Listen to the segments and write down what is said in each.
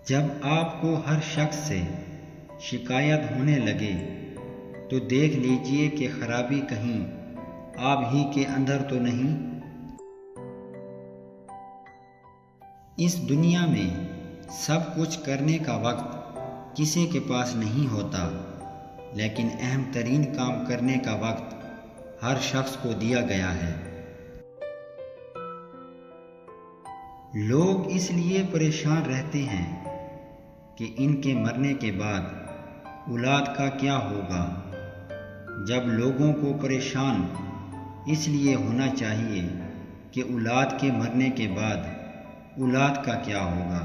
جب آپ کو ہر شخص سے شکایت ہونے لگے تو دیکھ لیجئے کہ خرابی کہیں آپ ہی کے اندر تو نہیں۔ اس دنیا میں سب کچھ کرنے کا وقت کسی کے پاس نہیں ہوتا، لیکن اہم ترین کام کرنے کا وقت ہر شخص کو دیا گیا ہے۔ لوگ اس لیے پریشان رہتے ہیں کہ ان کے مرنے کے بعد اولاد کا کیا ہوگا، جب لوگوں کو پریشان اس لیے ہونا چاہیے کہ اولاد کے مرنے کے بعد اولاد کا کیا ہوگا۔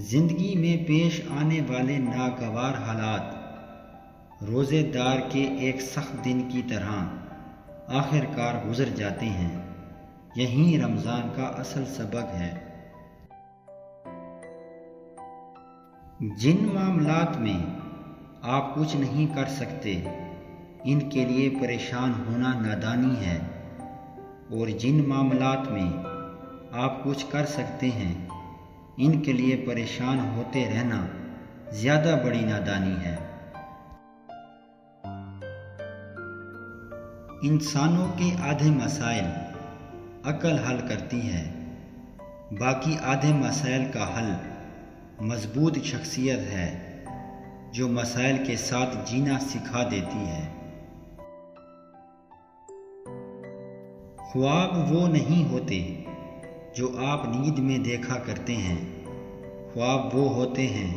زندگی میں پیش آنے والے ناگوار حالات روزے دار کے ایک سخت دن کی طرح آخر کار گزر جاتے ہیں۔ یہی رمضان کا اصل سبق ہے۔ جن معاملات میں آپ کچھ نہیں کر سکتے ان کے لیے پریشان ہونا نادانی ہے، اور جن معاملات میں آپ کچھ کر سکتے ہیں ان کے لیے پریشان ہوتے رہنا زیادہ بڑی نادانی ہے۔ انسانوں کے آدھے مسائل عقل حل کرتی ہے، باقی آدھے مسائل کا حل مضبوط شخصیت ہے جو مسائل کے ساتھ جینا سکھا دیتی ہے۔ خواب وہ نہیں ہوتے جو آپ نیند میں دیکھا کرتے ہیں، خواب وہ ہوتے ہیں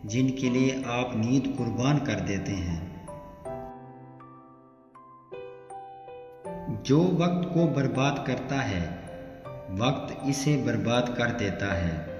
جن کے لیے آپ نیند قربان کر دیتے ہیں۔ جو وقت کو برباد کرتا ہے وقت اسے برباد کر دیتا ہے۔